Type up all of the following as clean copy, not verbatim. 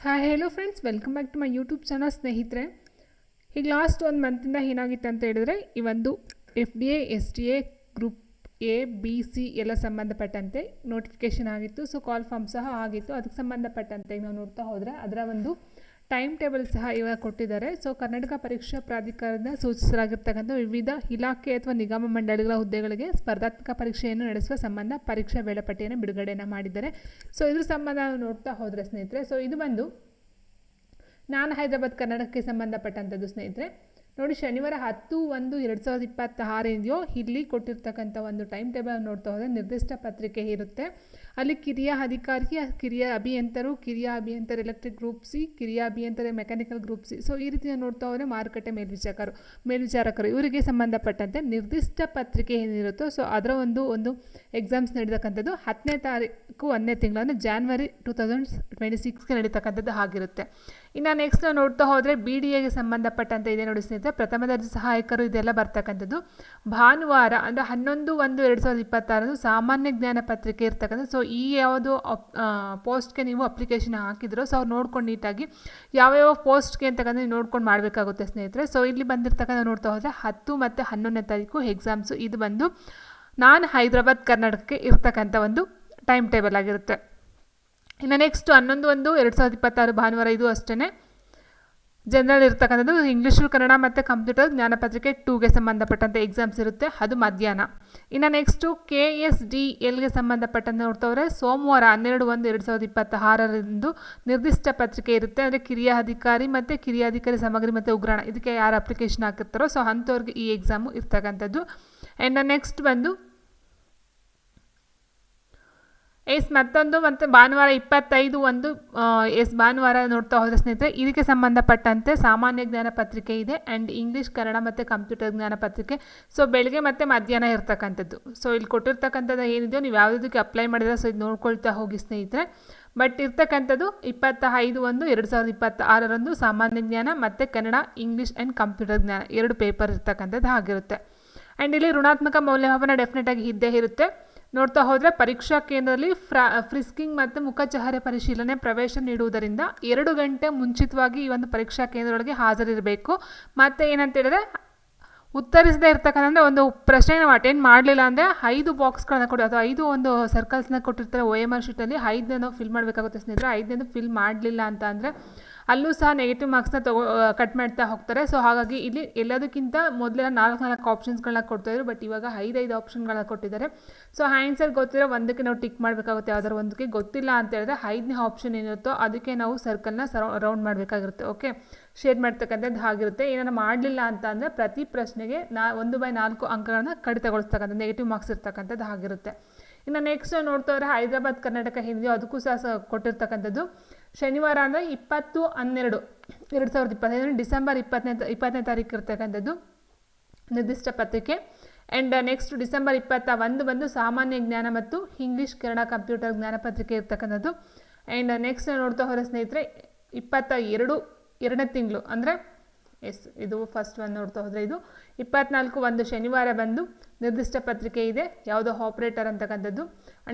Hi hello friends, welcome back to my YouTube channel. ಸ್ನೇಹಿತರೆ, ಈಗ last ಒಂದು ಮಂತಿಂದ ಏನಾಗಿತ್ತು ಅಂತ ಹೇಳಿದ್ರೆ, ಈ ಒಂದು FDA SDA group A B C ಎಲ್ಲ ಸಂಬಂಧಪಟ್ಟಂತೆ ನೋಟಿಫಿಕೇಷನ್ ಆಗಿತ್ತು. ಸೊ ಕಾಲ್ ಫಾರ್ಮ್ ಸಹ ಆಗಿತ್ತು. ಅದಕ್ಕೆ ಸಂಬಂಧಪಟ್ಟಂತೆ ನಾವು ನೋಡ್ತಾ ಹೋದರೆ ಅದರ ಒಂದು ಟೈಮ್ ಟೇಬಲ್ ಸಹ ಇವಾಗ ಕೊಟ್ಟಿದ್ದಾರೆ. ಸೊ ಕರ್ನಾಟಕ ಪರೀಕ್ಷಾ ಪ್ರಾಧಿಕಾರದಿಂದ ಸೂಚಿಸಲಾಗಿರ್ತಕ್ಕಂಥ ವಿವಿಧ ಇಲಾಖೆ ಅಥವಾ ನಿಗಮ ಮಂಡಳಿಗಳ ಹುದ್ದೆಗಳಿಗೆ ಸ್ಪರ್ಧಾತ್ಮಕ ಪರೀಕ್ಷೆಯನ್ನು ನಡೆಸುವ ಸಂಬಂಧ ಪರೀಕ್ಷಾ ವೇಳಾಪಟ್ಟಿಯನ್ನು ಬಿಡುಗಡೆಯನ್ನು ಮಾಡಿದ್ದಾರೆ. ಸೊ ಇದ್ರ ಸಂಬಂಧ ನಾವು ನೋಡ್ತಾ ಹೋದರೆ ಸ್ನೇಹಿತರೆ, ಸೊ ಇದು ಬಂದು ನಾನು ಹೈದರಾಬಾದ್ ಕರ್ನಾಟಕಕ್ಕೆ ಸಂಬಂಧಪಟ್ಟಂಥದ್ದು ಸ್ನೇಹಿತರೆ. ನೋಡಿ, ಶನಿವಾರ 10/1/2026 ಇದೆಯೋ ಇಲ್ಲಿ ಕೊಟ್ಟಿರ್ತಕ್ಕಂಥ ಒಂದು ಟೈಮ್ ಟೇಬಲ್ ನೋಡ್ತಾ ಹೋದರೆ ನಿರ್ದಿಷ್ಟ ಪತ್ರಿಕೆ ಇರುತ್ತೆ. ಅಲ್ಲಿ ಕಿರಿಯ ಅಧಿಕಾರಿ, ಕಿರಿಯ ಅಭಿಯಂತರು, ಕಿರಿಯ ಅಭಿಯಂತರ ಎಲೆಕ್ಟ್ರಿಕ್ ಗ್ರೂಪ್ ಸಿ, ಕಿರಿಯ ಅಭಿಯಂತರ ಮೆಕ್ಯಾನಿಕಲ್ ಗ್ರೂಪ್ ಸಿ. ಸೊ ಈ ರೀತಿ ನೋಡ್ತಾ ಹೋದರೆ ಮಾರುಕಟ್ಟೆ ಮೇಲ್ವಿಚಾರಕರು ಇವರಿಗೆ ಸಂಬಂಧಪಟ್ಟಂತೆ ನಿರ್ದಿಷ್ಟ ಪತ್ರಿಕೆ ಏನಿರುತ್ತೋ ಸೊ ಅದರ ಒಂದು ಎಕ್ಸಾಮ್ಸ್ ನಡೀತಕ್ಕಂಥದ್ದು 10ನೇ ತಾರೀಕು 1ನೇ ತಿಂಗಳು ಅಂದರೆ January 2026ಗೆ ನಡೀತಕ್ಕಂಥದ್ದು ಆಗಿರುತ್ತೆ. ಇನ್ನು ನೆಕ್ಸ್ಟ್ ನಾವು ನೋಡ್ತಾ ಹೋದರೆ BDAಗೆ ಸಂಬಂಧಪಟ್ಟಂತೆ ಇದೆ ನೋಡಿ ಸ್ನೇಹಿತರೆ. ಪ್ರಥಮ ದರ್ಜೆ ಸಹಾಯಕರು ಇದೆಲ್ಲ ಬರ್ತಕ್ಕಂಥದ್ದು ಭಾನುವಾರ ಅಂದರೆ 11/1/2026 ಸಾಮಾನ್ಯ ಜ್ಞಾನ ಪತ್ರಿಕೆ ಇರ್ತಕ್ಕಂಥದ್ದು. ಸೊ ಈ ಯಾವುದು ಪೋಸ್ಟ್ಗೆ ನೀವು ಅಪ್ಲಿಕೇಶನ್ ಹಾಕಿದ್ರು ಸೊ ಅವ್ರು ನೋಡ್ಕೊಂಡು ನೀಟಾಗಿ ಯಾವ್ಯಾವ ಪೋಸ್ಟ್ಗೆ ಅಂತಕ್ಕಂಥ ನೀವು ನೋಡ್ಕೊಂಡು ಮಾಡಬೇಕಾಗುತ್ತೆ ಸ್ನೇಹಿತರೆ. ಸೊ ಇಲ್ಲಿ ಬಂದಿರ್ತಕ್ಕಂಥ ನೋಡ್ತಾ ಹೋದರೆ 10 ಮತ್ತು 11ನೇ ತಾರೀಕು ಎಕ್ಸಾಮ್ಸು. ಇದು ಬಂದು ನಾನು ಹೈದರಾಬಾದ್ ಕರ್ನಾಟಕಕ್ಕೆ ಇರ್ತಕ್ಕಂಥ ಒಂದು ಟೈಮ್ ಟೇಬಲ್ ಆಗಿರುತ್ತೆ. ಇನ್ನು ನೆಕ್ಸ್ಟ್ 11/1/2026 ಭಾನುವಾರ ಇದು ಅಷ್ಟೇ ಜನರಲ್ ಇರ್ತಕ್ಕಂಥದ್ದು. ಇಂಗ್ಲೀಷು, ಕನ್ನಡ ಮತ್ತು ಕಂಪ್ಯೂಟರ್ ಜ್ಞಾನಪತ್ರಿಕೆ 2ಗೆ ಸಂಬಂಧಪಟ್ಟಂತೆ ಎಕ್ಸಾಮ್ಸ್ ಇರುತ್ತೆ, ಅದು ಮಧ್ಯಾಹ್ನ. ಇನ್ನು ನೆಕ್ಸ್ಟು KSDLಗೆ ಸಂಬಂಧಪಟ್ಟಂತೆ ನೋಡ್ತವ್ರೆ ಸೋಮವಾರ 12/1/2026 ನಿರ್ದಿಷ್ಟ ಪತ್ರಿಕೆ ಇರುತ್ತೆ. ಅಂದರೆ ಕಿರಿಯ ಅಧಿಕಾರಿ ಮತ್ತು ಕಿರಿಯ ಅಧಿಕಾರಿ ಸಾಮಗ್ರಿ ಮತ್ತು ಉಗ್ರಾಣ ಇದಕ್ಕೆ ಯಾರು ಅಪ್ಲಿಕೇಶನ್ ಹಾಕಿರ್ತಾರೋ ಸೊ ಅಂಥವ್ರಿಗೆ ಈ ಎಕ್ಸಾಮು ಇರ್ತಕ್ಕಂಥದ್ದು. ಆ್ಯಂಡ್ ನೆಕ್ಸ್ಟ್ ಬಂದು ಮತ್ತೊಂದು ಮತ್ತು ಭಾನುವಾರ 25/1 ಭಾನುವಾರ ನೋಡ್ತಾ ಹೋದರೆ ಸ್ನೇಹಿತರೆ ಇದಕ್ಕೆ ಸಂಬಂಧಪಟ್ಟಂತೆ ಸಾಮಾನ್ಯ ಜ್ಞಾನ ಪತ್ರಿಕೆ ಇದೆ ಆ್ಯಂಡ್ ಇಂಗ್ಲೀಷ್, ಕನ್ನಡ ಮತ್ತು ಕಂಪ್ಯೂಟರ್ ಜ್ಞಾನ ಪತ್ರಿಕೆ. ಸೊ ಬೆಳಗ್ಗೆ ಮತ್ತು ಮಧ್ಯಾಹ್ನ ಇರ್ತಕ್ಕಂಥದ್ದು. ಸೊ ಇಲ್ಲಿ ಕೊಟ್ಟಿರ್ತಕ್ಕಂಥದ್ದು ಏನಿದೆಯೋ ನೀವು ಯಾವುದಕ್ಕೆ ಅಪ್ಲೈ ಮಾಡಿದ್ರೆ ಸೊ ಇದು ನೋಡ್ಕೊಳ್ತಾ ಹೋಗಿ ಸ್ನೇಹಿತರೆ. ಬಟ್ ಇರ್ತಕ್ಕಂಥದ್ದು 25/5/2026 ಸಾಮಾನ್ಯ ಜ್ಞಾನ ಮತ್ತು ಕನ್ನಡ, ಇಂಗ್ಲೀಷ್ ಆ್ಯಂಡ್ ಕಂಪ್ಯೂಟರ್ ಜ್ಞಾನ 2 ಪೇಪರ್ ಇರ್ತಕ್ಕಂಥದ್ದು ಆಗಿರುತ್ತೆ. ಆ್ಯಂಡ್ ಇಲ್ಲಿ ಋಣಾತ್ಮಕ ಮೌಲ್ಯಮಾಪನ ಡೆಫಿನೆಟಾಗಿ ಇದ್ದೇ ಇರುತ್ತೆ. ನೋಡ್ತಾ ಹೋದರೆ ಪರೀಕ್ಷಾ ಕೇಂದ್ರದಲ್ಲಿ ಫ್ರಿಸ್ಕಿಂಗ್ ಮತ್ತು ಮುಖಚಹರೆ ಪರಿಶೀಲನೆ ಪ್ರವೇಶ ನೀಡುವುದರಿಂದ 2 ಗಂಟೆ ಮುಂಚಿತವಾಗಿ ಈ ಒಂದು ಪರೀಕ್ಷಾ ಕೇಂದ್ರದೊಳಗೆ ಹಾಜರಿರಬೇಕು. ಮತ್ತು ಏನಂತ ಹೇಳಿದ್ರೆ ಉತ್ತರಿಸದೇ ಇರ್ತಕ್ಕಂಥ ಒಂದು ಪ್ರಶ್ನೆಯನ್ನು ಅಟೆಂಡ್ ಮಾಡಲಿಲ್ಲ ಅಂದರೆ 5 ಬಾಕ್ಸ್ಗಳನ್ನ ಕೊಡಿ ಅಥವಾ 5 ಒಂದು ಸರ್ಕಲ್ಸ್ನ ಕೊಟ್ಟಿರ್ತಾರೆ OMR ಶೀಟಲ್ಲಿ. 5 ನಾವು ಫಿಲ್ ಮಾಡಬೇಕಾಗುತ್ತೆ ಸ್ನೇಹಿತರೆ. 5 ಫಿಲ್ ಮಾಡಲಿಲ್ಲ ಅಂತ ಅಂದರೆ ಅಲ್ಲೂ ಸಹ ನೆಗೆಟಿವ್ ಮಾರ್ಕ್ಸ್ನ ಕಟ್ ಮಾಡ್ತಾ ಹೋಗ್ತಾರೆ. ಸೊ ಹಾಗಾಗಿ ಇಲ್ಲಿ ಎಲ್ಲದಕ್ಕಿಂತ ಮೊದಲೆಲ್ಲ 4 ಆಪ್ಷನ್ಸ್ಗಳನ್ನ ಕೊಡ್ತಾಯಿದ್ರು, ಬಟ್ ಇವಾಗ 5 ಆಪ್ಷನ್ಗಳನ್ನ ಕೊಟ್ಟಿದ್ದಾರೆ. ಸೊ ಆನ್ಸರ್ ಗೊತ್ತಿರೋ ಒಂದಕ್ಕೆ ನಾವು ಟಿಕ್ ಮಾಡಬೇಕಾಗುತ್ತೆ, ಯಾವ್ದಾದ್ರು ಒಂದಕ್ಕೆ ಗೊತ್ತಿಲ್ಲ ಅಂತ ಹೇಳಿದ್ರೆ 5ನೇ ಆಪ್ಷನ್ ಏನಿರುತ್ತೋ ಅದಕ್ಕೆ ನಾವು ಸರ್ಕಲ್ನ ರೌಂಡ್ ಮಾಡಬೇಕಾಗಿರುತ್ತೆ. ಓಕೆ, ಶೇರ್ ಮಾಡ್ತಕ್ಕಂಥದ್ದು ಆಗಿರುತ್ತೆ. ಏನಾರು ಮಾಡಲಿಲ್ಲ ಅಂತ ಅಂದರೆ ಪ್ರತಿ ಪ್ರಶ್ನೆಗೆ 1/4 ಅಂಕಗಳನ್ನ ಕಡಿತಗೊಳಿಸ್ತಕ್ಕಂಥದ್ದು ನೆಗೆಟಿವ್ ಮಾರ್ಕ್ಸ್ ಇರ್ತಕ್ಕಂಥದ್ದು ಆಗಿರುತ್ತೆ. ಇನ್ನು ನೆಕ್ಸ್ಟ್ ನೋಡ್ತಾ ಹೋದರೆ ಹೈದರಾಬಾದ್ ಕರ್ನಾಟಕ ಏನಿದೆಯೋ ಅದಕ್ಕೂ ಸಹ ಕೊಟ್ಟಿರ್ತಕ್ಕಂಥದ್ದು ಶನಿವಾರ ಅಂದರೆ 20/12/2025 ಡಿಸೆಂಬರ್ 20ನೇ ತಾರೀಕು ಇರ್ತಕ್ಕಂಥದ್ದು ನಿರ್ದಿಷ್ಟ ಪತ್ರಿಕೆ. ಆ್ಯಂಡ್ ನೆಕ್ಸ್ಟ್ ಡಿಸೆಂಬರ್ 21 ಬಂದು ಸಾಮಾನ್ಯ ಜ್ಞಾನ ಮತ್ತು ಇಂಗ್ಲೀಷ್, ಕನ್ನಡ, ಕಂಪ್ಯೂಟರ್ ಜ್ಞಾನ ಪತ್ರಿಕೆ ಇರ್ತಕ್ಕಂಥದ್ದು. ಆ್ಯಂಡ್ ನೆಕ್ಸ್ಟ್ ನೋಡ್ತಾ ಹೋದರೆ ಸ್ನೇಹಿತರೆ 22ನೇ ತಿಂಗಳು ಅಂದರೆ ಇದು ಫಸ್ಟ್ ಒಂದು ನೋಡ್ತಾ ಹೋದರೆ ಇದು 24/1 ಶನಿವಾರ ಬಂದು ನಿರ್ದಿಷ್ಟ ಪತ್ರಿಕೆ ಇದೆ, ಯಾವುದೋ ಆಪ್ರೇಟರ್ ಅಂತಕ್ಕಂಥದ್ದು.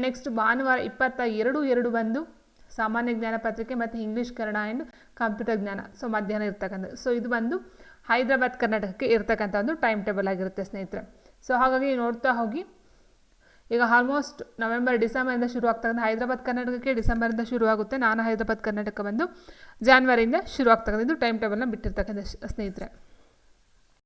ನೆಕ್ಸ್ಟ್ ಭಾನುವಾರ 22/2 ಬಂದು ಸಾಮಾನ್ಯ ಜ್ಞಾನ ಪತ್ರಿಕೆ ಮತ್ತು ಇಂಗ್ಲೀಷ್, ಕನ್ನಡ ಆ್ಯಂಡ್ ಕಂಪ್ಯೂಟರ್ ಜ್ಞಾನ. ಸೊ ಮಧ್ಯಾಹ್ನ ಇರ್ತಕ್ಕಂಥದ್ದು. ಸೊ ಇದು ಬಂದು ಹೈದರಾಬಾದ್ ಕರ್ನಾಟಕಕ್ಕೆ ಇರ್ತಕ್ಕಂಥ ಒಂದು ಟೈಮ್ ಟೇಬಲ್ ಆಗಿರುತ್ತೆ ಸ್ನೇಹಿತರೆ. ಸೊ ಹಾಗಾಗಿ ನೋಡ್ತಾ ಹೋಗಿ ಈಗ ಆಲ್ಮೋಸ್ಟ್ ಡಿಸೆಂಬರಿಂದ ಶುರು ಆಗ್ತಕ್ಕಂಥ ಹೈದರಾಬಾದ್ ಕರ್ನಾಟಕಕ್ಕೆ ಡಿಸೆಂಬರಿಂದ ಶುರು ಆಗುತ್ತೆ. ನಾನು ಹೈದರಾಬಾದ್ ಕರ್ನಾಟಕ ಬಂದು ಜಾನ್ವರಿಯಿಂದ ಶುರು ಆಗ್ತಕ್ಕಂಥದ್ದು ಟೈಮ್ ಟೇಬಲ್ನ ಬಿಟ್ಟಿರ್ತಕ್ಕಂಥ ಸ್ನೇಹಿತರೆ.